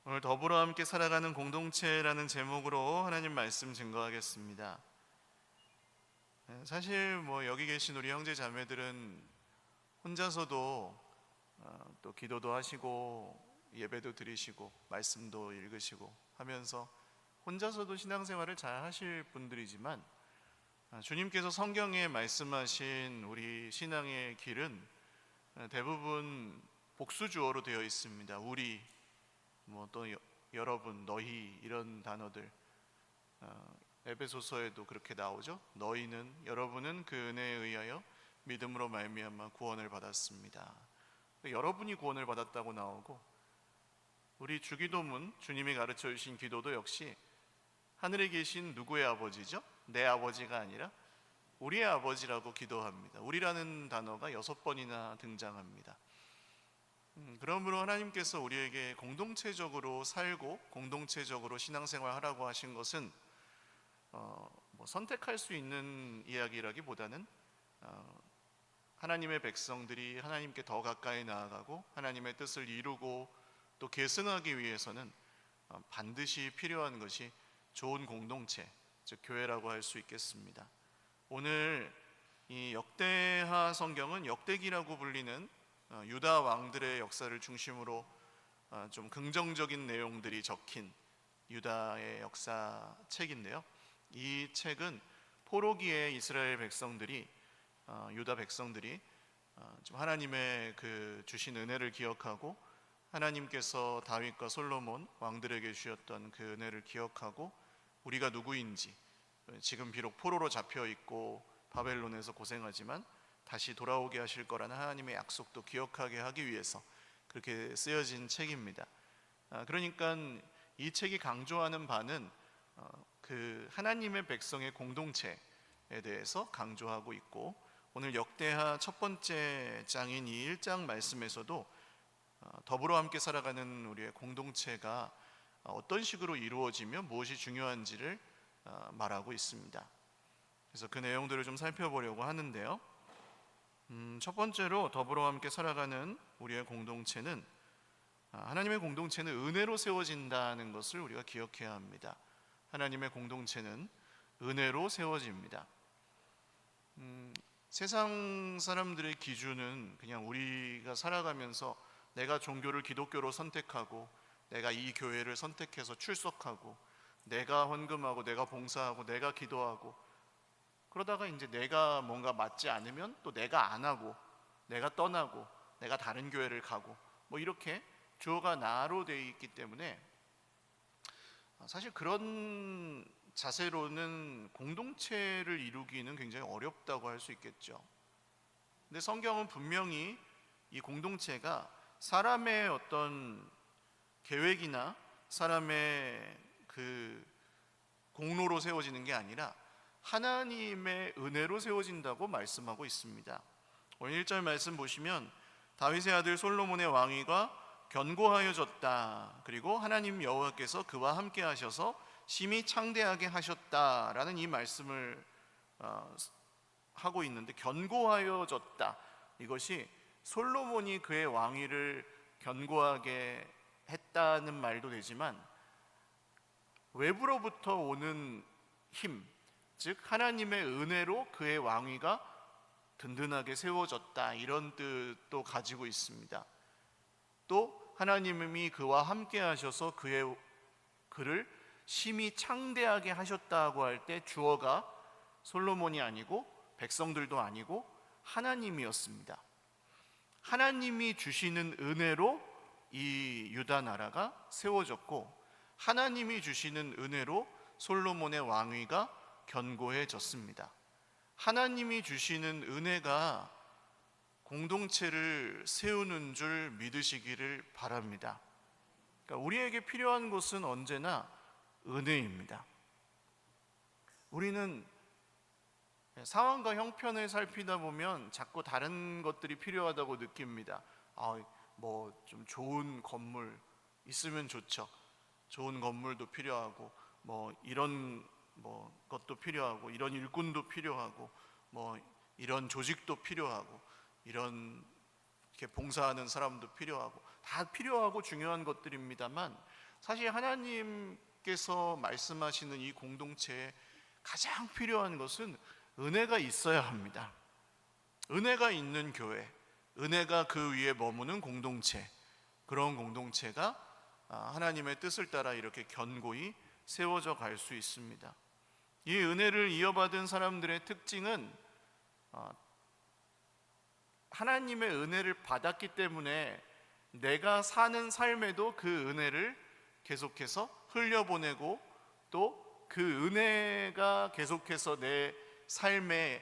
오늘 더불어 함께 살아가는 공동체라는 제목으로 하나님 말씀 증거하겠습니다. 사실 여기 계신 우리 형제 자매들은 혼자서도 또 기도도 하시고 예배도 드리시고 말씀도 읽으시고 하면서 혼자서도 신앙생활을 잘 하실 분들이지만, 주님께서 성경에 말씀하신 우리 신앙의 길은 대부분 복수주어로 되어 있습니다. 우리, 또 여러분, 너희, 이런 단어들. 에베소서에도 그렇게 나오죠. 너희는, 여러분은 그 은혜에 의하여 믿음으로 말미암아 구원을 받았습니다. 여러분이 구원을 받았다고 나오고, 우리 주기도문, 주님이 가르쳐 주신 기도도 역시 하늘에 계신 누구의 아버지죠? 내 아버지가 아니라 우리의 아버지라고 기도합니다. 우리라는 단어가 6번이나 등장합니다. 그러므로 하나님께서 우리에게 공동체적으로 살고 공동체적으로 신앙생활 하라고 하신 것은 선택할 수 있는 이야기라기보다는 하나님의 백성들이 하나님께 더 가까이 나아가고 하나님의 뜻을 이루고 또 계승하기 위해서는 반드시 필요한 것이 좋은 공동체, 즉 교회라고 할 수 있겠습니다. 오늘 이 역대하 성경은 역대기라고 불리는 유다 왕들의 역사를 중심으로 좀 긍정적인 내용들이 적힌 유다의 역사 책인데요, 이 책은 포로기에 이스라엘 백성들이, 유다 백성들이 좀 하나님의 그 주신 은혜를 기억하고 하나님께서 다윗과 솔로몬 왕들에게 주셨던 그 은혜를 기억하고 우리가 누구인지, 지금 비록 포로로 잡혀 있고 바벨론에서 고생하지만 다시 돌아오게 하실 거라는 하나님의 약속도 기억하게 하기 위해서 그렇게 쓰여진 책입니다. 그러니까 이 책이 강조하는 바는 그 하나님의 백성의 공동체에 대해서 강조하고 있고, 오늘 역대하 첫 번째 장인 이 1장 말씀에서도 더불어 함께 살아가는 우리의 공동체가 어떤 식으로 이루어지며 무엇이 중요한지를 말하고 있습니다. 그래서 그 내용들을 좀 살펴보려고 하는데요, 첫 번째로 더불어 함께 살아가는 우리의 공동체는, 하나님의 공동체는 은혜로 세워진다는 것을 우리가 기억해야 합니다. 하나님의 공동체는 은혜로 세워집니다. 세상 사람들의 기준은 그냥 우리가 살아가면서 내가 종교를 기독교로 선택하고 내가 이 교회를 선택해서 출석하고 내가 헌금하고 내가 봉사하고 내가 기도하고, 그러다가 이제 내가 뭔가 맞지 않으면 또 내가 안 하고 내가 떠나고 내가 다른 교회를 가고 이렇게 주어가 나로 되어 있기 때문에 사실 그런 자세로는 공동체를 이루기는 굉장히 어렵다고 할 수 있겠죠. 근데 성경은 분명히 이 공동체가 사람의 어떤 계획이나 사람의 그 공로로 세워지는 게 아니라 하나님의 은혜로 세워진다고 말씀하고 있습니다. 오늘 1절 말씀 보시면 다윗의 아들 솔로몬의 왕위가 견고하여졌다, 그리고 하나님 여호와께서 그와 함께 하셔서 심히 창대하게 하셨다라는 이 말씀을 하고 있는데, 견고하여졌다, 이것이 솔로몬이 그의 왕위를 견고하게 했다는 말도 되지만 외부로부터 오는 힘, 즉 하나님의 은혜로 그의 왕위가 든든하게 세워졌다, 이런 뜻도 가지고 있습니다. 또 하나님이 그와 함께 하셔서 그를 심히 창대하게 하셨다고 할 때 주어가 솔로몬이 아니고 백성들도 아니고 하나님이었습니다. 하나님이 주시는 은혜로 이 유다 나라가 세워졌고, 하나님이 주시는 은혜로 솔로몬의 왕위가 견고해졌습니다. 하나님이 주시는 은혜가 공동체를 세우는 줄 믿으시기를 바랍니다. 그러니까 우리에게 필요한 것은 언제나 은혜입니다. 우리는 상황과 형편을 살피다 보면 자꾸 다른 것들이 필요하다고 느낍니다. 좀 좋은 건물 있으면 좋죠. 좋은 건물도 필요하고 이런 것도 필요하고 이런 일꾼도 필요하고 이런 조직도 필요하고 이런 이렇게 봉사하는 사람도 필요하고 다 필요하고 중요한 것들입니다만, 사실 하나님께서 말씀하시는 이 공동체에 가장 필요한 것은 은혜가 있어야 합니다. 은혜가 있는 교회, 은혜가 그 위에 머무는 공동체, 그런 공동체가 하나님의 뜻을 따라 이렇게 견고히 세워져 갈 수 있습니다. 이 은혜를 이어받은 사람들의 특징은 하나님의 은혜를 받았기 때문에 내가 사는 삶에도 그 은혜를 계속해서 흘려보내고, 또 그 은혜가 계속해서 내 삶에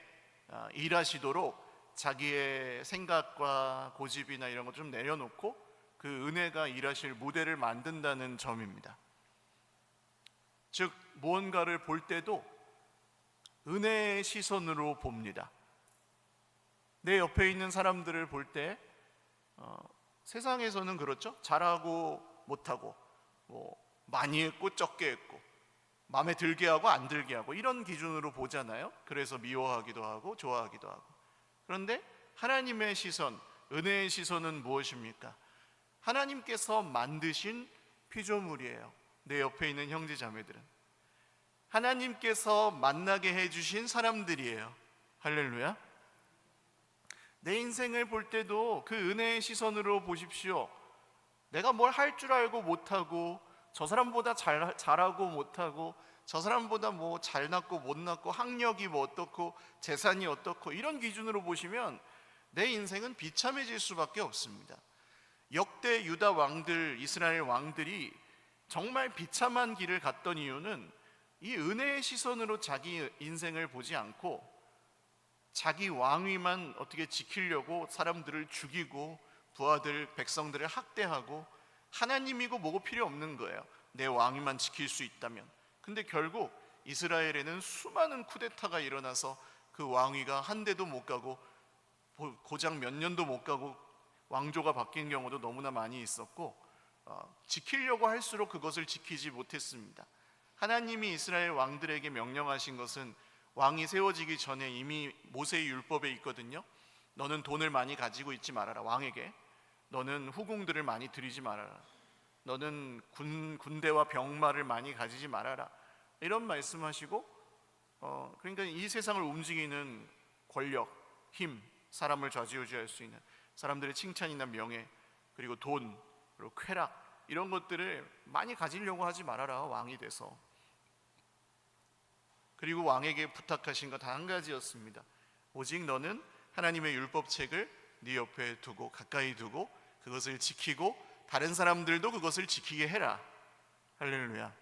일하시도록 자기의 생각과 고집이나 이런 것 좀 내려놓고 그 은혜가 일하실 무대를 만든다는 점입니다. 즉 무언가를 볼 때도 은혜의 시선으로 봅니다. 내 옆에 있는 사람들을 볼 때 세상에서는 그렇죠. 잘하고 못하고, 많이 했고 적게 했고, 마음에 들게 하고 안 들게 하고, 이런 기준으로 보잖아요. 그래서 미워하기도 하고 좋아하기도 하고. 그런데 하나님의 시선, 은혜의 시선은 무엇입니까? 하나님께서 만드신 피조물이에요. 내 옆에 있는 형제 자매들은 하나님께서 만나게 해주신 사람들이에요. 할렐루야. 내 인생을 볼 때도 그 은혜의 시선으로 보십시오. 내가 뭘 할 줄 알고 못하고, 저 사람보다 잘하고 못하고, 저 사람보다 뭐 잘났고 못났고, 학력이 뭐 어떻고 재산이 어떻고, 이런 기준으로 보시면 내 인생은 비참해질 수밖에 없습니다. 역대 유다 왕들, 이스라엘 왕들이 정말 비참한 길을 갔던 이유는 이 은혜의 시선으로 자기 인생을 보지 않고 자기 왕위만 어떻게 지키려고 사람들을 죽이고 부하들, 백성들을 학대하고, 하나님이고 뭐고 필요 없는 거예요. 내 왕위만 지킬 수 있다면. 근데 결국 이스라엘에는 수많은 쿠데타가 일어나서 그 왕위가 한 대도 못 가고 고작 몇 년도 못 가고 왕조가 바뀐 경우도 너무나 많이 있었고, 지키려고 할수록 그것을 지키지 못했습니다. 하나님이 이스라엘 왕들에게 명령하신 것은 왕이 세워지기 전에 이미 모세의 율법에 있거든요. 너는 돈을 많이 가지고 있지 말아라. 왕에게 너는 후궁들을 많이 들이지 말아라. 너는 군대와 병마를 많이 가지지 말아라. 이런 말씀하시고, 그러니까 이 세상을 움직이는 권력, 힘, 사람을 좌지우지할 수 있는 사람들의 칭찬이나 명예, 그리고 돈, 그리고 쾌락, 이런 것들을 많이 가지려고 하지 말아라. 왕이 돼서. 그리고 왕에게 부탁하신 것 단 한 가지였습니다. 오직 너는 하나님의 율법책을 네 옆에 두고, 가까이 두고, 그것을 지키고 다른 사람들도 그것을 지키게 해라. 할렐루야.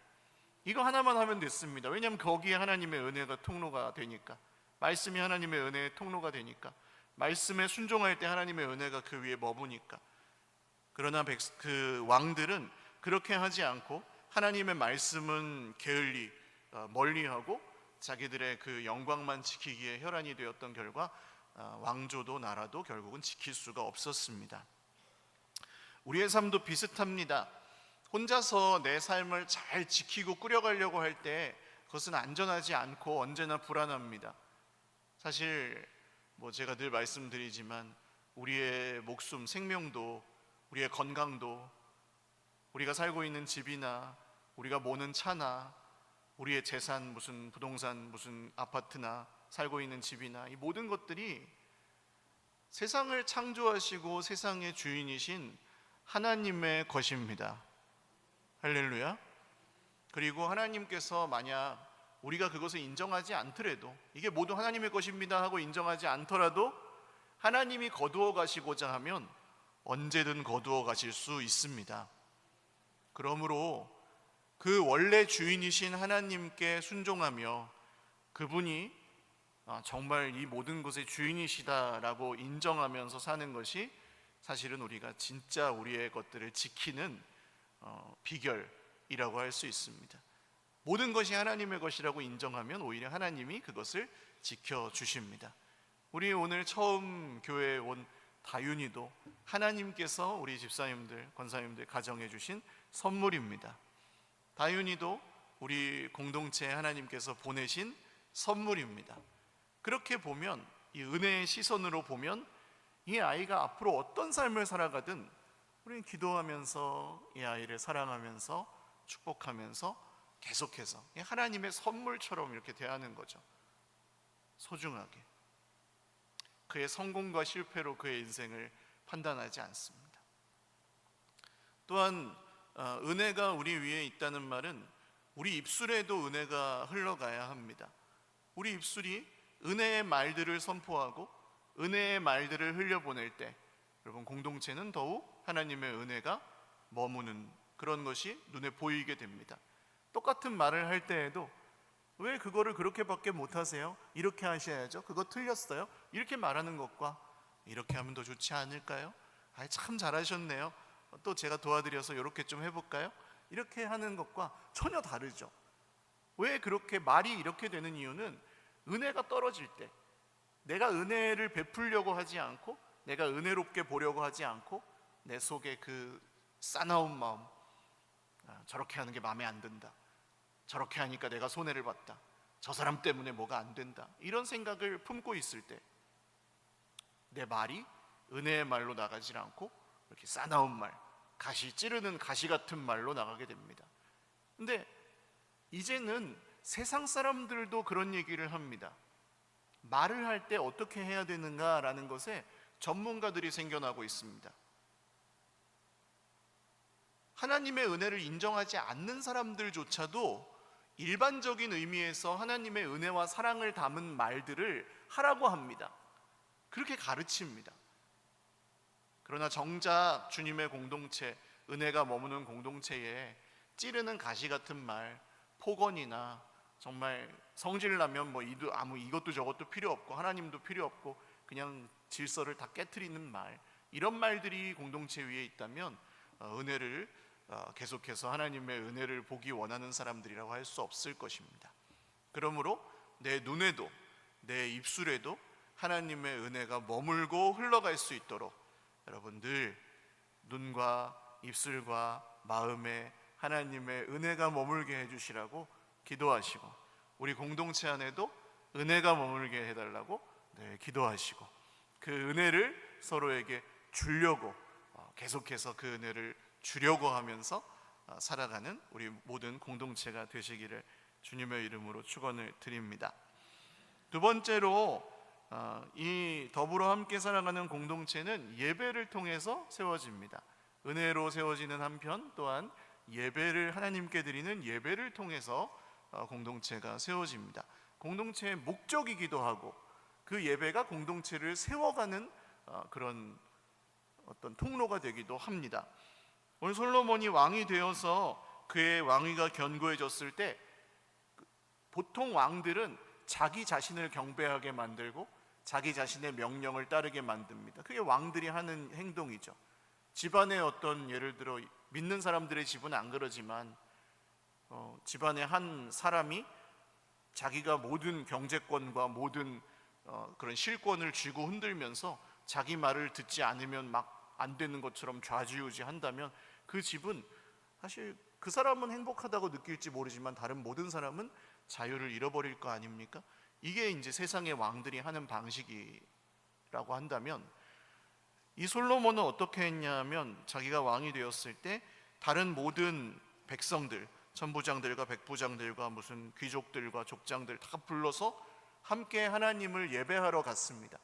이거 하나만 하면 됐습니다. 왜냐하면 거기에 하나님의 은혜가 통로가 되니까, 말씀이 하나님의 은혜의 통로가 되니까, 말씀에 순종할 때 하나님의 은혜가 그 위에 머무니까. 그러나 그 왕들은 그렇게 하지 않고 하나님의 말씀은 게을리, 멀리하고 자기들의 그 영광만 지키기에 혈안이 되었던 결과 왕조도 나라도 결국은 지킬 수가 없었습니다. 우리의 삶도 비슷합니다. 혼자서 내 삶을 잘 지키고 꾸려가려고 할 때 그것은 안전하지 않고 언제나 불안합니다. 사실 제가 늘 말씀드리지만 우리의 목숨, 생명도, 우리의 건강도, 우리가 살고 있는 집이나 우리가 모는 차나 우리의 재산, 무슨 부동산, 무슨 아파트나 살고 있는 집이나, 이 모든 것들이 세상을 창조하시고 세상의 주인이신 하나님의 것입니다. 할렐루야. 그리고 하나님께서 만약 우리가 그것을 인정하지 않더라도, 이게 모두 하나님의 것입니다 하고 인정하지 않더라도 하나님이 거두어 가시고자 하면 언제든 거두어 가실 수 있습니다. 그러므로 그 원래 주인이신 하나님께 순종하며 그분이 정말 이 모든 것의 주인이시다라고 인정하면서 사는 것이 사실은 우리가 진짜 우리의 것들을 지키는 비결이라고 할 수 있습니다. 모든 것이 하나님의 것이라고 인정하면 오히려 하나님이 그것을 지켜주십니다. 우리 오늘 처음 교회에 온 다윤이도 하나님께서 우리 집사님들, 권사님들 가정해 주신 선물입니다. 다윤이도 우리 공동체에 하나님께서 보내신 선물입니다. 그렇게 보면, 이 은혜의 시선으로 보면 이 아이가 앞으로 어떤 삶을 살아가든 우리는 기도하면서 이 아이를 사랑하면서 축복하면서 계속해서 하나님의 선물처럼 이렇게 대하는 거죠. 소중하게. 그의 성공과 실패로 그의 인생을 판단하지 않습니다. 또한 은혜가 우리 위에 있다는 말은 우리 입술에도 은혜가 흘러가야 합니다. 우리 입술이 은혜의 말들을 선포하고 은혜의 말들을 흘려보낼 때 여러분, 공동체는 더욱 하나님의 은혜가 머무는 그런 것이 눈에 보이게 됩니다. 똑같은 말을 할 때에도 왜 그거를 그렇게밖에 못하세요? 이렇게 하셔야죠. 그거 틀렸어요. 이렇게 말하는 것과 이렇게 하면 더 좋지 않을까요? 참 잘하셨네요. 또 제가 도와드려서 이렇게 좀 해볼까요? 이렇게 하는 것과 전혀 다르죠. 왜 그렇게 말이 이렇게 되는 이유는 은혜가 떨어질 때, 내가 은혜를 베풀려고 하지 않고 내가 은혜롭게 보려고 하지 않고 내 속에 그 싸나운 마음, 저렇게 하는 게 마음에 안 든다, 저렇게 하니까 내가 손해를 봤다, 저 사람 때문에 뭐가 안 된다, 이런 생각을 품고 있을 때 내 말이 은혜의 말로 나가지 않고 이렇게 싸나운 말, 가시 찌르는 가시 같은 말로 나가게 됩니다. 근데 이제는 세상 사람들도 그런 얘기를 합니다. 말을 할 때 어떻게 해야 되는가라는 것에 전문가들이 생겨나고 있습니다. 하나님의 은혜를 인정하지 않는 사람들조차도 일반적인 의미에서 하나님의 은혜와 사랑을 담은 말들을 하라고 합니다. 그렇게 가르칩니다. 그러나 정작 주님의 공동체, 은혜가 머무는 공동체에 찌르는 가시 같은 말, 폭언이나 정말 성질나면 이것도 저것도 필요 없고 하나님도 필요 없고 그냥 질서를 다 깨트리는 말, 이런 말들이 공동체 위에 있다면 은혜를 계속해서 하나님의 은혜를 보기 원하는 사람들이라고 할 수 없을 것입니다. 그러므로 내 눈에도 내 입술에도 하나님의 은혜가 머물고 흘러갈 수 있도록 여러분 늘 눈과 입술과 마음에 하나님의 은혜가 머물게 해주시라고 기도하시고, 우리 공동체 안에도 은혜가 머물게 해달라고 기도하시고, 그 은혜를 서로에게 주려고 계속해서 그 은혜를 주려고 하면서 살아가는 우리 모든 공동체가 되시기를 주님의 이름으로 축원을 드립니다. 두 번째로 이 더불어 함께 살아가는 공동체는 예배를 통해서 세워집니다. 은혜로 세워지는 한편 또한 예배를 하나님께 드리는 예배를 통해서 공동체가 세워집니다. 공동체의 목적이기도 하고 그 예배가 공동체를 세워가는 그런 어떤 통로가 되기도 합니다. 오늘 솔로몬이 왕이 되어서 그의 왕위가 견고해졌을 때 보통 왕들은 자기 자신을 경배하게 만들고 자기 자신의 명령을 따르게 만듭니다. 그게 왕들이 하는 행동이죠. 집안의 어떤, 예를 들어 믿는 사람들의 집은 안 그러지만 집안의 한 사람이 자기가 모든 경제권과 모든 그런 실권을 쥐고 흔들면서 자기 말을 듣지 않으면 막 안 되는 것처럼 좌지우지 한다면 그 집은 사실 그 사람은 행복하다고 느낄지 모르지만 다른 모든 사람은 자유를 잃어버릴 거 아닙니까? 이게 이제 세상의 왕들이 하는 방식이라고 한다면, 이 솔로몬은 어떻게 했냐면 자기가 왕이 되었을 때 다른 모든 백성들, 천부장들과 백부장들과 무슨 귀족들과 족장들 다 불러서 함께 하나님을 예배하러 갔습니다.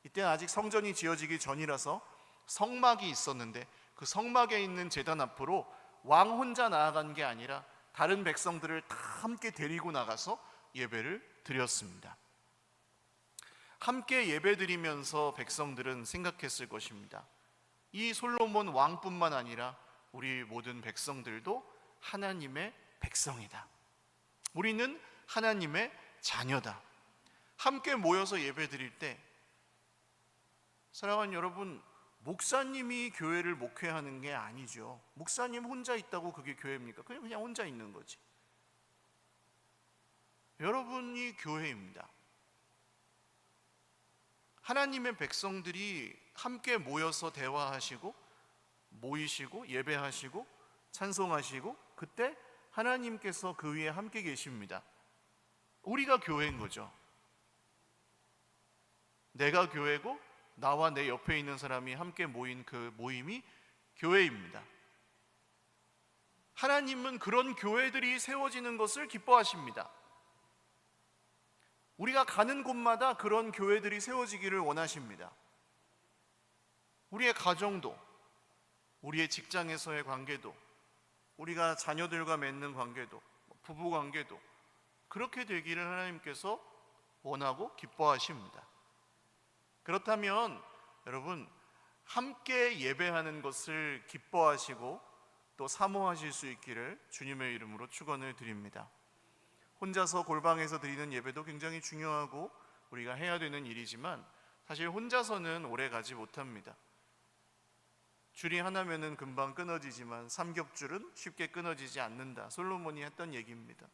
이때는 아직 성전이 지어지기 전이라서 성막이 있었는데 그 성막에 있는 제단 앞으로 왕 혼자 나아간 게 아니라 다른 백성들을 다 함께 데리고 나가서 예배를 드렸습니다. 함께 예배드리면서 백성들은 생각했을 것입니다. 이 솔로몬 왕뿐만 아니라 우리 모든 백성들도 하나님의 백성이다. 우리는 하나님의 자녀다. 함께 모여서 예배드릴 때, 사랑하는 여러분, 목사님이 교회를 목회하는 게 아니죠. 목사님 혼자 있다고 그게 교회입니까? 그냥 혼자 있는 거지. 여러분이 교회입니다. 하나님의 백성들이 함께 모여서 대화하시고 모이시고 예배하시고 찬송하시고, 그때 하나님께서 그 위에 함께 계십니다. 우리가 교회인 거죠. 내가 교회고 나와 내 옆에 있는 사람이 함께 모인 그 모임이 교회입니다. 하나님은 그런 교회들이 세워지는 것을 기뻐하십니다. 우리가 가는 곳마다 그런 교회들이 세워지기를 원하십니다. 우리의 가정도, 우리의 직장에서의 관계도, 우리가 자녀들과 맺는 관계도, 부부 관계도 그렇게 되기를 하나님께서 원하고 기뻐하십니다. 그렇다면 여러분, 함께 예배하는 것을 기뻐하시고 또 사모하실 수 있기를 주님의 이름으로 축원을 드립니다. 혼자서 골방에서 드리는 예배도 굉장히 중요하고 우리가 해야 되는 일이지만 사실 혼자서는 오래 가지 못합니다. 줄이 하나면은 금방 끊어지지만 삼겹줄은 쉽게 끊어지지 않는다. 솔로몬이 했던 얘기입니다.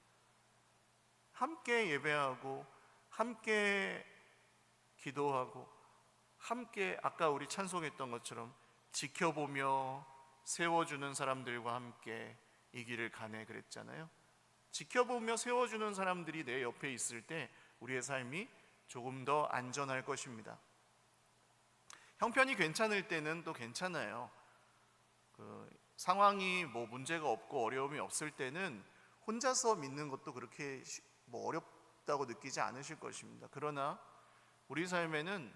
함께 예배하고 함께 기도하고 함께 아까 우리 찬송했던 것처럼 지켜보며 세워주는 사람들과 함께 이 길을 가네 그랬잖아요. 지켜보며 세워주는 사람들이 내 옆에 있을 때 우리의 삶이 조금 더 안전할 것입니다. 형편이 괜찮을 때는 또 괜찮아요. 상황이 문제가 없고 어려움이 없을 때는 혼자서 믿는 것도 그렇게 어렵다고 느끼지 않으실 것입니다. 그러나 우리 삶에는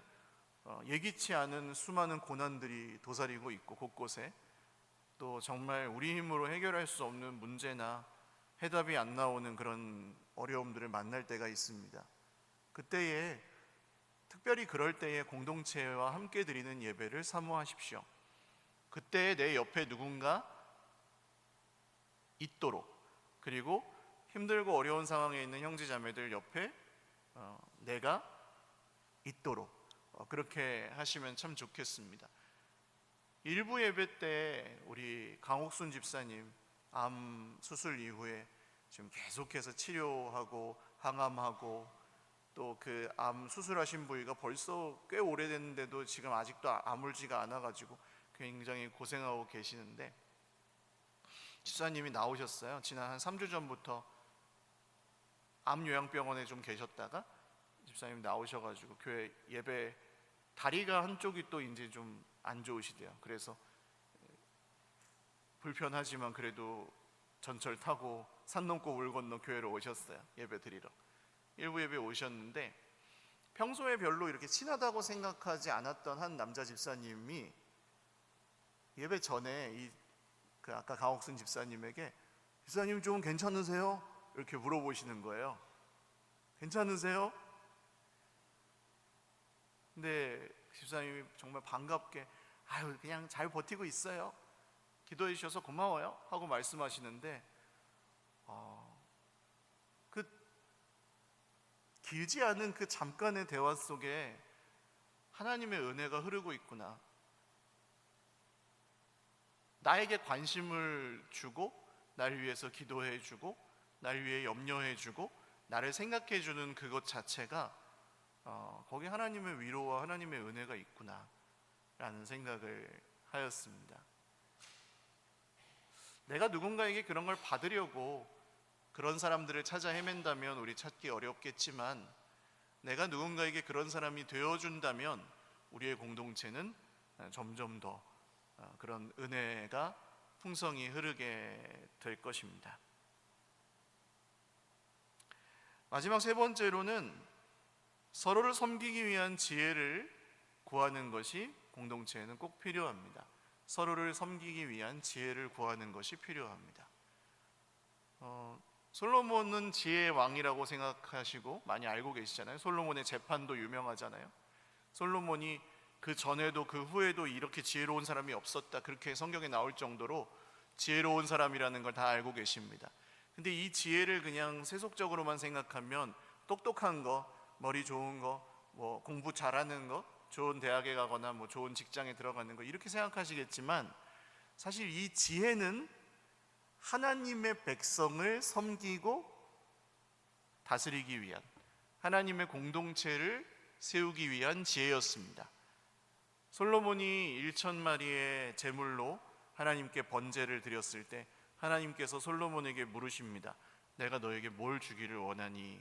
예기치 않은 수많은 고난들이 도사리고 있고 곳곳에 또 정말 우리 힘으로 해결할 수 없는 문제나 해답이 안 나오는 그런 어려움들을 만날 때가 있습니다. 그때에 특별히 그럴 때에 공동체와 함께 드리는 예배를 사모하십시오. 그때 내 옆에 누군가 있도록, 그리고 힘들고 어려운 상황에 있는 형제자매들 옆에 내가 있도록 그렇게 하시면 참 좋겠습니다. 일부 예배 때 우리 강옥순 집사님 암 수술 이후에 지금 계속해서 치료하고 항암하고 또 그 암 수술하신 부위가 벌써 꽤 오래됐는데도 지금 아직도 아물지가 않아가지고 굉장히 고생하고 계시는데, 집사님이 나오셨어요. 지난 한 3주 전부터 암요양병원에 좀 계셨다가 집사님 나오셔가지고 교회 예배 다리가 한쪽이 또 이제 좀 안 좋으시대요. 그래서 불편하지만 그래도 전철 타고 산 넘고 물 건너 교회로 오셨어요. 예배 드리러. 일부 예배 오셨는데 평소에 별로 이렇게 친하다고 생각하지 않았던 한 남자 집사님이 예배 전에 아까 강옥순 집사님에게 집사님 좀 괜찮으세요? 이렇게 물어보시는 거예요. 괜찮으세요? 근데 집사님이 정말 반갑게 그냥 잘 버티고 있어요. 기도해 주셔서 고마워요 하고 말씀하시는데 그 길지 않은 그 잠깐의 대화 속에 하나님의 은혜가 흐르고 있구나, 나에게 관심을 주고 나를 위해서 기도해 주고 나를 위해 염려해 주고 나를 생각해 주는 그것 자체가 거기 하나님의 위로와 하나님의 은혜가 있구나 라는 생각을 하였습니다. 내가 누군가에게 그런 걸 받으려고 그런 사람들을 찾아 헤맨다면 우리 찾기 어렵겠지만, 내가 누군가에게 그런 사람이 되어준다면 우리의 공동체는 점점 더 그런 은혜가 풍성히 흐르게 될 것입니다. 마지막 세 번째로는 서로를 섬기기 위한 지혜를 구하는 것이 공동체에는 꼭 필요합니다. 서로를 섬기기 위한 지혜를 구하는 것이 필요합니다. 솔로몬은 지혜의 왕이라고 생각하시고 많이 알고 계시잖아요. 솔로몬의 재판도 유명하잖아요. 솔로몬이 그 전에도 그 후에도 이렇게 지혜로운 사람이 없었다, 그렇게 성경에 나올 정도로 지혜로운 사람이라는 걸 다 알고 계십니다. 근데 이 지혜를 그냥 세속적으로만 생각하면 똑똑한 거, 머리 좋은 거, 공부 잘하는 거, 좋은 대학에 가거나 좋은 직장에 들어가는 거 이렇게 생각하시겠지만, 사실 이 지혜는 하나님의 백성을 섬기고 다스리기 위한, 하나님의 공동체를 세우기 위한 지혜였습니다. 솔로몬이 1,000마리의 제물로 하나님께 번제를 드렸을 때 하나님께서 솔로몬에게 물으십니다. 내가 너에게 뭘 주기를 원하니?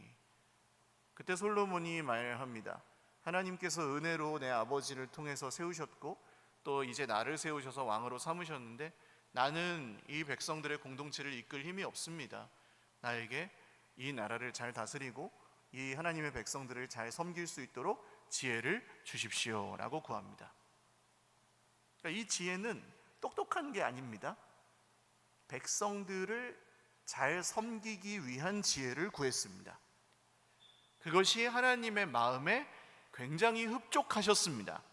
그때 솔로몬이 말합니다. 하나님께서 은혜로 내 아버지를 통해서 세우셨고 또 이제 나를 세우셔서 왕으로 삼으셨는데 나는 이 백성들의 공동체를 이끌 힘이 없습니다. 나에게 이 나라를 잘 다스리고 이 하나님의 백성들을 잘 섬길 수 있도록 지혜를 주십시오 라고 구합니다. 그러니까 이 지혜는 똑똑한 게 아닙니다. 백성들을 잘 섬기기 위한 지혜를 구했습니다. 그것이 하나님의 마음에 굉장히 흡족하셨습니다.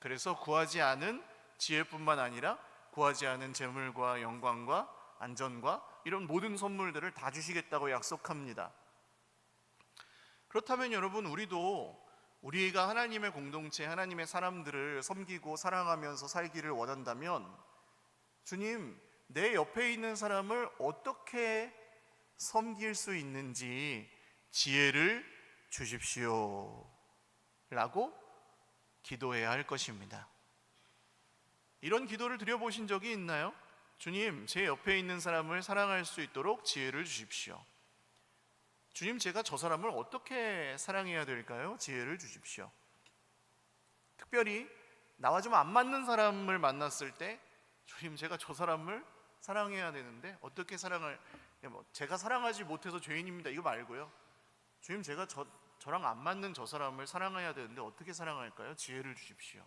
그래서 구하지 않은 지혜뿐만 아니라 구하지 않은 재물과 영광과 안전과 이런 모든 선물들을 다 주시겠다고 약속합니다. 그렇다면 여러분, 우리가 하나님의 공동체, 하나님의 사람들을 섬기고 사랑하면서 살기를 원한다면 주님, 내 옆에 있는 사람을 어떻게 섬길 수 있는지 지혜를 주십시오 라고 기도해야 할 것입니다. 이런 기도를 드려보신 적이 있나요? 주님, 제 옆에 있는 사람을 사랑할 수 있도록 지혜를 주십시오. 주님, 제가 저 사람을 어떻게 사랑해야 될까요? 지혜를 주십시오. 특별히 나와 좀 안 맞는 사람을 만났을 때 주님, 제가 저 사람을 사랑해야 되는데 어떻게 제가 사랑하지 못해서 죄인입니다 이거 말고요, 주님, 제가 저랑 안 맞는 저 사람을 사랑해야 되는데 어떻게 사랑할까요? 지혜를 주십시오.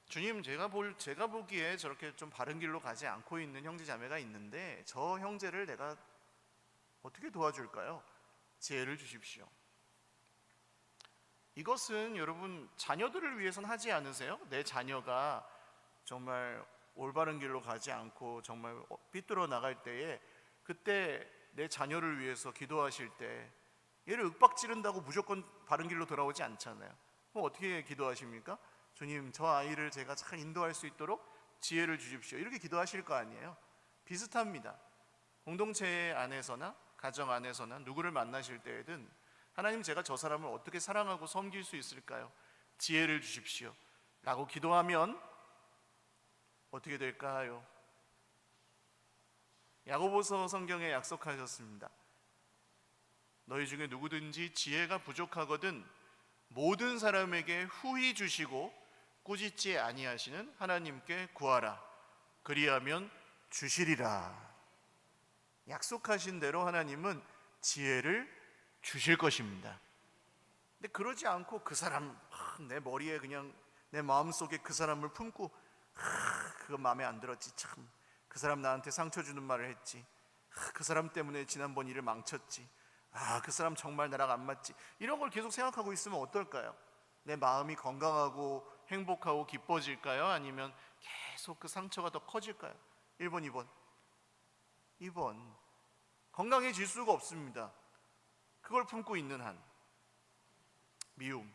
주님, 제가 보기에 저렇게 좀 바른 길로 가지 않고 있는 형제 자매가 있는데 저 형제를 내가 어떻게 도와줄까요? 지혜를 주십시오. 이것은 여러분, 자녀들을 위해서는 하지 않으세요? 내 자녀가 정말 올바른 길로 가지 않고 정말 삐뚤어 나갈 때에 그때 내 자녀를 위해서 기도하실 때 얘를 윽박지른다고 무조건 바른 길로 돌아오지 않잖아요. 그럼 어떻게 기도하십니까? 주님, 저 아이를 제가 잘 인도할 수 있도록 지혜를 주십시오 이렇게 기도하실 거 아니에요. 비슷합니다. 공동체 안에서나 가정 안에서나 누구를 만나실 때에든 하나님, 제가 저 사람을 어떻게 사랑하고 섬길 수 있을까요? 지혜를 주십시오 라고 기도하면 어떻게 될까요? 야고보서 성경에 약속하셨습니다. 너희 중에 누구든지 지혜가 부족하거든 모든 사람에게 후히 주시고 꾸짖지 아니하시는 하나님께 구하라. 그리하면 주시리라. 약속하신 대로 하나님은 지혜를 주실 것입니다. 근데 그러지 않고 그 사람, 내 머리에 그냥 내 마음속에 그 사람을 품고 그거 마음에 안 들었지, 참 그 사람 나한테 상처 주는 말을 했지, 그 사람 때문에 지난번 일을 망쳤지, 그 사람 정말 나랑 안 맞지, 이런 걸 계속 생각하고 있으면 어떨까요? 내 마음이 건강하고 행복하고 기뻐질까요? 아니면 계속 그 상처가 더 커질까요? 1번, 2번. 건강해질 수가 없습니다. 그걸 품고 있는 한, 미움,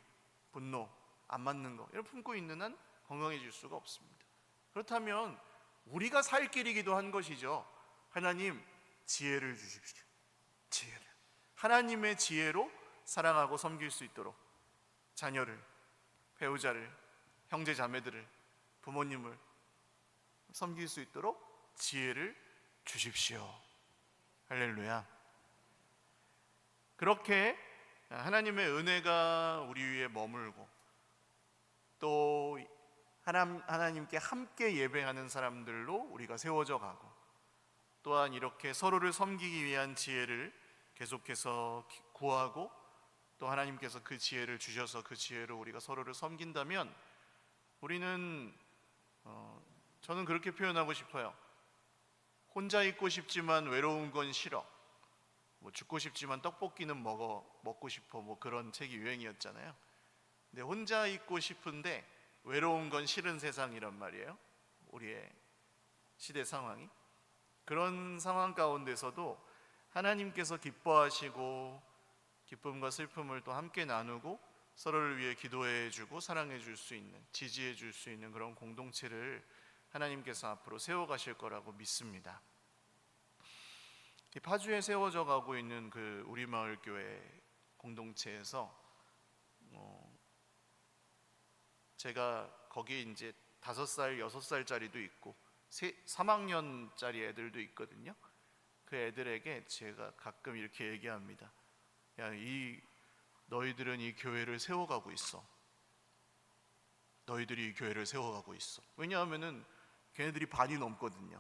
분노, 안 맞는 거 이걸 품고 있는 한 건강해질 수가 없습니다. 그렇다면 우리가 살 길이기도 한 것이죠. 하나님, 지혜를 주십시오. 지혜를. 하나님의 지혜로 사랑하고 섬길 수 있도록 자녀를, 배우자를, 형제 자매들을, 부모님을 섬길 수 있도록 지혜를 주십시오. 할렐루야. 그렇게 하나님의 은혜가 우리 위에 머물고 또 하나님께 함께 예배하는 사람들로 우리가 세워져 가고, 또한 이렇게 서로를 섬기기 위한 지혜를 계속해서 구하고 또 하나님께서 그 지혜를 주셔서 그 지혜로 우리가 서로를 섬긴다면 우리는 저는 그렇게 표현하고 싶어요. 혼자 있고 싶지만 외로운 건 싫어, 죽고 싶지만 떡볶이는 먹고 싶어, 그런 책이 유행이었잖아요. 근데 혼자 있고 싶은데 외로운 건 싫은 세상이란 말이에요. 우리의 시대 상황이. 그런 상황 가운데서도 하나님께서 기뻐하시고 기쁨과 슬픔을 또 함께 나누고 서로를 위해 기도해 주고 사랑해 줄 수 있는, 지지해 줄 수 있는 그런 공동체를 하나님께서 앞으로 세워 가실 거라고 믿습니다. 이 파주에 세워져 가고 있는 그 우리마을교회 공동체에서 제가 거기 이제 5살, 6살짜리도 있고 3학년짜리 애들도 있거든요. 그 애들에게 제가 가끔 이렇게 얘기합니다. 야, 너희들은 이 교회를 세워가고 있어. 너희들이 이 교회를 세워가고 있어. 왜냐하면은 걔네들이 반이 넘거든요.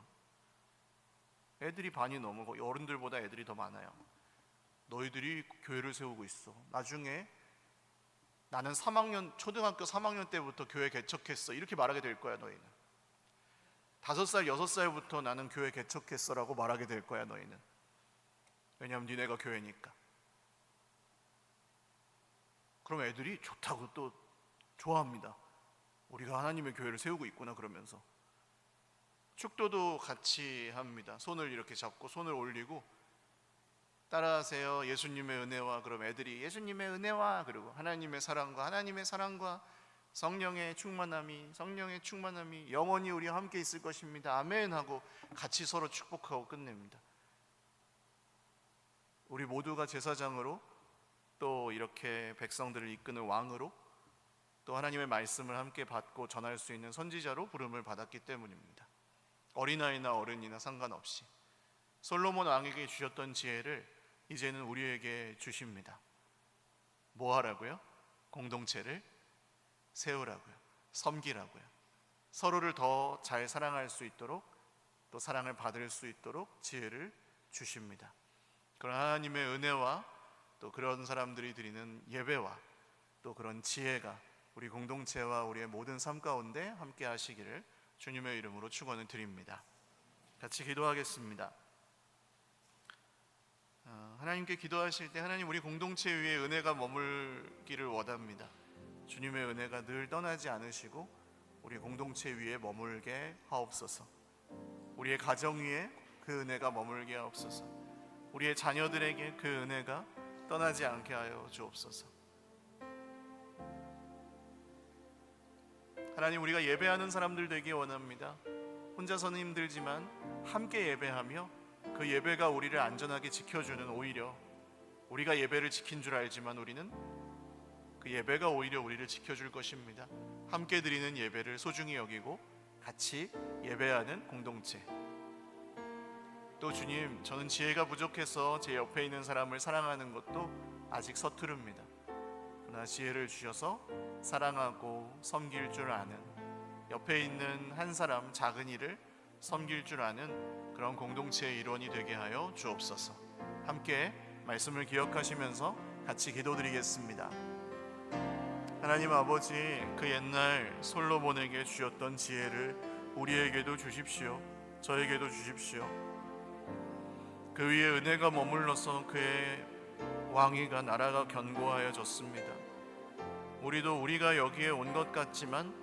애들이 반이 넘고 어른들보다 애들이 더 많아요. 너희들이 교회를 세우고 있어. 나중에 나는 초등학교 3학년 때부터 교회 개척했어, 이렇게 말하게 될 거야. 너희는 5살 6살부터 나는 교회 개척했어 라고 말하게 될 거야. 너희는. 왜냐하면 니네가 교회니까. 그럼 애들이 좋다고 또 좋아합니다. 우리가 하나님의 교회를 세우고 있구나 그러면서. 축도도 같이 합니다. 손을 이렇게 잡고 손을 올리고 따라하세요. 예수님의 은혜와. 그럼 애들이 예수님의 은혜와, 그리고 하나님의 사랑과 성령의 충만함이 영원히 우리와 함께 있을 것입니다. 아멘 하고 같이 서로 축복하고 끝냅니다. 우리 모두가 제사장으로, 또 이렇게 백성들을 이끄는 왕으로, 또 하나님의 말씀을 함께 받고 전할 수 있는 선지자로 부름을 받았기 때문입니다. 어린아이나 어른이나 상관없이 솔로몬 왕에게 주셨던 지혜를 이제는 우리에게 주십니다. 뭐 하라고요? 공동체를 세우라고요. 섬기라고요. 서로를 더 잘 사랑할 수 있도록, 또 사랑을 받을 수 있도록 지혜를 주십니다. 그런 하나님의 은혜와 또 그런 사람들이 드리는 예배와 또 그런 지혜가 우리 공동체와 우리의 모든 삶 가운데 함께 하시기를 주님의 이름으로 축원을 드립니다. 같이 기도하겠습니다. 하나님께 기도하실 때 하나님, 우리 공동체 위에 은혜가 머물기를 원합니다. 주님의 은혜가 늘 떠나지 않으시고 우리 공동체 위에 머물게 하옵소서. 우리의 가정 위에 그 은혜가 머물게 하옵소서. 우리의 자녀들에게 그 은혜가 떠나지 않게 하여 주옵소서. 하나님, 우리가 예배하는 사람들 되기 원합니다. 혼자서는 힘들지만 함께 예배하며 그 예배가 우리를 안전하게 지켜주는, 오히려 우리가 예배를 지킨 줄 알지만 우리는 그 예배가 오히려 우리를 지켜줄 것입니다. 함께 드리는 예배를 소중히 여기고 같이 예배하는 공동체. 또 주님, 저는 지혜가 부족해서 제 옆에 있는 사람을 사랑하는 것도 아직 서투릅니다. 그러나 지혜를 주셔서 사랑하고 섬길 줄 아는, 옆에 있는 한 사람 작은이를 섬길 줄 아는 그런 공동체의 일원이 되게 하여 주옵소서. 함께 말씀을 기억하시면서 같이 기도드리겠습니다. 하나님 아버지, 그 옛날 솔로몬에게 주셨던 지혜를 우리에게도 주십시오. 저에게도 주십시오. 그 위에 은혜가 머물러서 그의 왕위가, 나라가 견고하여졌습니다. 우리가 여기에 온 것 같지만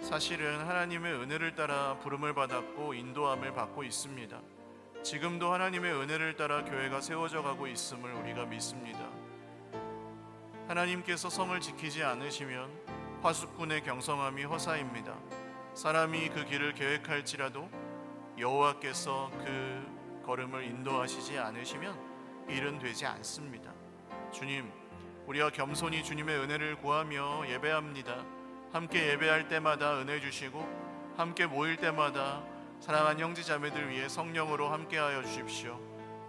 사실은 하나님의 은혜를 따라 부름을 받았고 인도함을 받고 있습니다. 지금도 하나님의 은혜를 따라 교회가 세워져 가고 있음을 우리가 믿습니다. 하나님께서 성을 지키지 않으시면 파수꾼의 경성함이 허사입니다. 사람이 그 길을 계획할지라도 여호와께서 그 걸음을 인도하시지 않으시면 일은 되지 않습니다. 주님, 우리가 겸손히 주님의 은혜를 구하며 예배합니다. 함께 예배할 때마다 은혜 주시고 함께 모일 때마다 사랑하는 형제 자매들 위해 성령으로 함께하여 주십시오.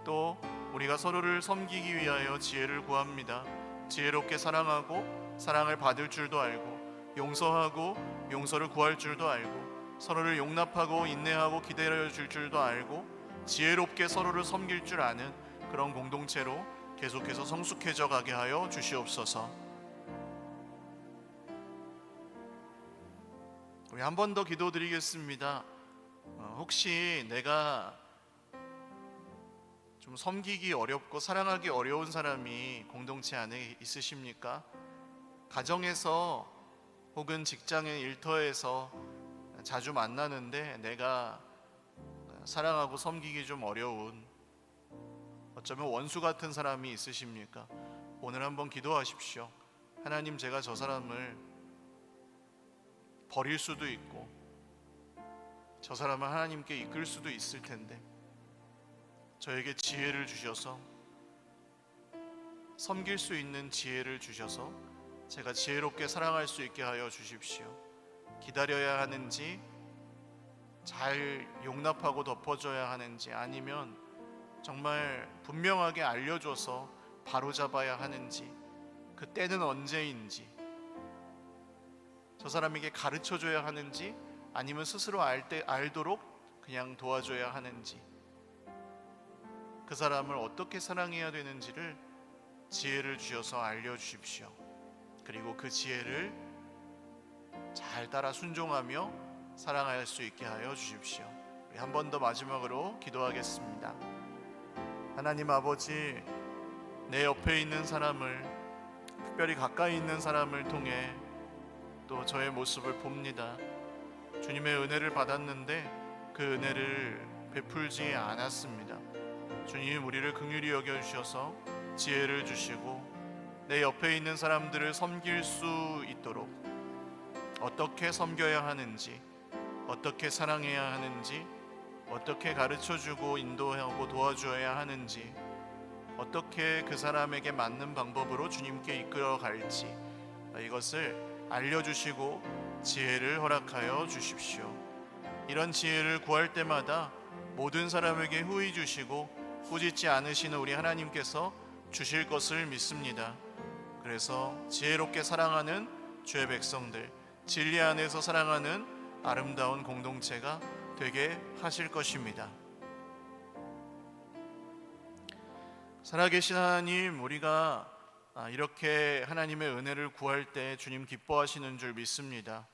또 우리가 서로를 섬기기 위하여 지혜를 구합니다. 지혜롭게 사랑하고 사랑을 받을 줄도 알고, 용서하고 용서를 구할 줄도 알고, 서로를 용납하고 인내하고 기다려 줄 줄도 알고, 지혜롭게 서로를 섬길 줄 아는 그런 공동체로 계속해서 성숙해져 가게 하여 주시옵소서. 우리 한 번 더 기도드리겠습니다. 혹시 내가 좀 섬기기 어렵고 사랑하기 어려운 사람이 공동체 안에 있으십니까? 가정에서 혹은 직장의 일터에서 자주 만나는데 내가 사랑하고 섬기기 좀 어려운, 어쩌면 원수 같은 사람이 있으십니까? 오늘 한번 기도하십시오. 하나님, 제가 저 사람을 버릴 수도 있고 저 사람을 하나님께 이끌 수도 있을 텐데 저에게 지혜를 주셔서, 섬길 수 있는 지혜를 주셔서 제가 지혜롭게 사랑할 수 있게 하여 주십시오. 기다려야 하는지, 잘 용납하고 덮어줘야 하는지, 아니면 정말 분명하게 알려줘서 바로잡아야 하는지, 그 때는 언제인지, 저 사람에게 가르쳐줘야 하는지 아니면 스스로 알도록 그냥 도와줘야 하는지, 그 사람을 어떻게 사랑해야 되는지를 지혜를 주셔서 알려주십시오. 그리고 그 지혜를 잘 따라 순종하며 사랑할 수 있게 하여 주십시오. 우리 한 번 더 마지막으로 기도하겠습니다. 하나님 아버지, 내 옆에 있는 사람을, 특별히 가까이 있는 사람을 통해 또 저의 모습을 봅니다. 주님의 은혜를 받았는데 그 은혜를 베풀지 않았습니다. 주님, 우리를 긍휼히 여겨주셔서 지혜를 주시고 내 옆에 있는 사람들을 섬길 수 있도록, 어떻게 섬겨야 하는지, 어떻게 사랑해야 하는지, 어떻게 가르쳐주고 인도하고 도와줘야 하는지, 어떻게 그 사람에게 맞는 방법으로 주님께 이끌어 갈지, 이것을 알려주시고 지혜를 허락하여 주십시오. 이런 지혜를 구할 때마다 모든 사람에게 후히 주시고 꾸짖지 않으시는 우리 하나님께서 주실 것을 믿습니다. 그래서 지혜롭게 사랑하는 주의 백성들, 진리 안에서 사랑하는 아름다운 공동체가 되게 하실 것입니다. 살아계신 하나님, 우리가 이렇게 하나님의 은혜를 구할 때 주님 기뻐하시는 줄 믿습니다.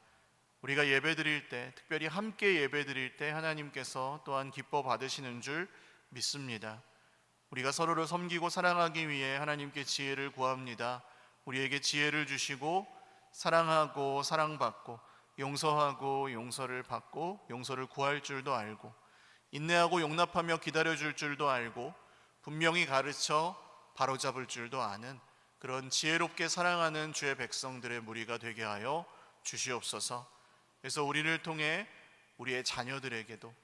우리가 예배드릴 때, 특별히 함께 예배드릴 때 하나님께서 또한 기뻐 받으시는 줄 믿습니다. 우리가 서로를 섬기고 사랑하기 위해 하나님께 지혜를 구합니다. 우리에게 지혜를 주시고 사랑하고 사랑받고 용서하고 용서를 받고 용서를 구할 줄도 알고 인내하고 용납하며 기다려줄 줄도 알고 분명히 가르쳐 바로잡을 줄도 아는 그런 지혜롭게 사랑하는 주의 백성들의 무리가 되게 하여 주시옵소서. 그래서 우리를 통해 우리의 자녀들에게도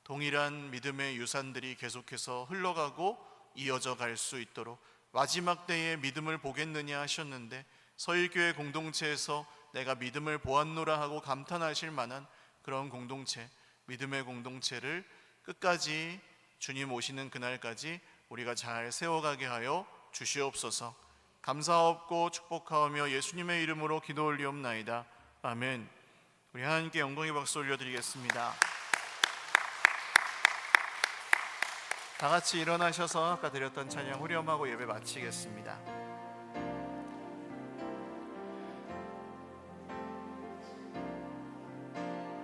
동일한 믿음의 유산들이 계속해서 흘러가고 이어져 갈 수 있도록, 마지막 때에 믿음을 보겠느냐 하셨는데 서일교회 공동체에서 내가 믿음을 보았노라 하고 감탄하실 만한 그런 공동체, 믿음의 공동체를 끝까지 주님 오시는 그날까지 우리가 잘 세워가게 하여 주시옵소서. 감사하옵고 축복하오며 예수님의 이름으로 기도 올리옵나이다. 아멘. 우리 하나님께 영광의 박수 올려드리겠습니다. 다 같이 일어나셔서 아까 드렸던 찬양 후렴하고 예배 마치겠습니다.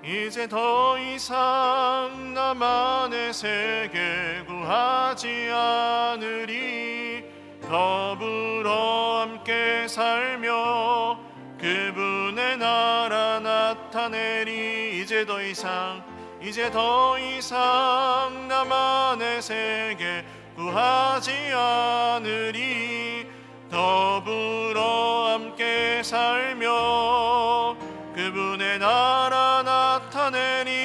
이제 더 이상 나만의 세계 구하지 않으리. 더불어 함께 살며 그분의 나라 나타내리. 이제 더 이상 나만의 세계 구하지 않으리. 더불어 함께 살며 그분의 나라 나타내리.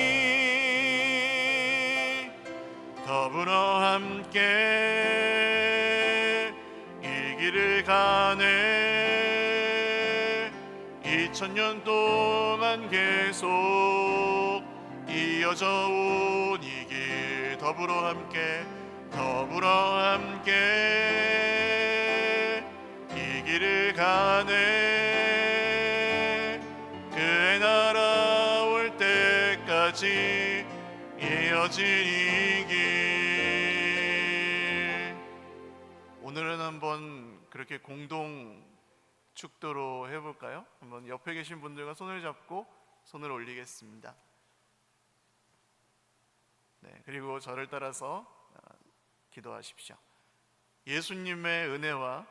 더불어 함께 이 길을 가네. 2000년 동안 계속 이어져 온 이 길, 더불어 함께 이 길을 가네. 그의 나라 올 때까지 이어진 이 길. 오늘은 한번 그렇게 공동 축도로 해볼까요? 한번 옆에 계신 분들과 손을 잡고 손을 올리겠습니다. 네, 그리고 저를 따라서 기도하십시오. 예수님의 은혜와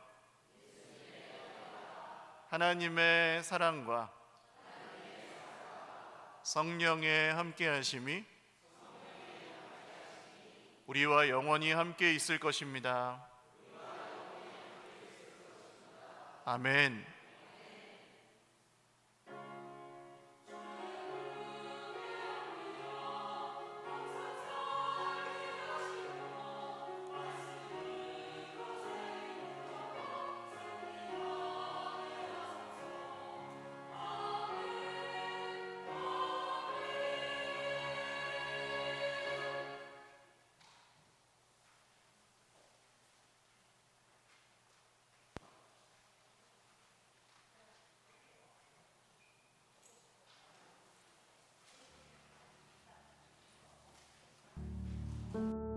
하나님의 사랑과 성령의 함께하심이 우리와 영원히 함께 있을 것입니다. 아멘. 있습니다.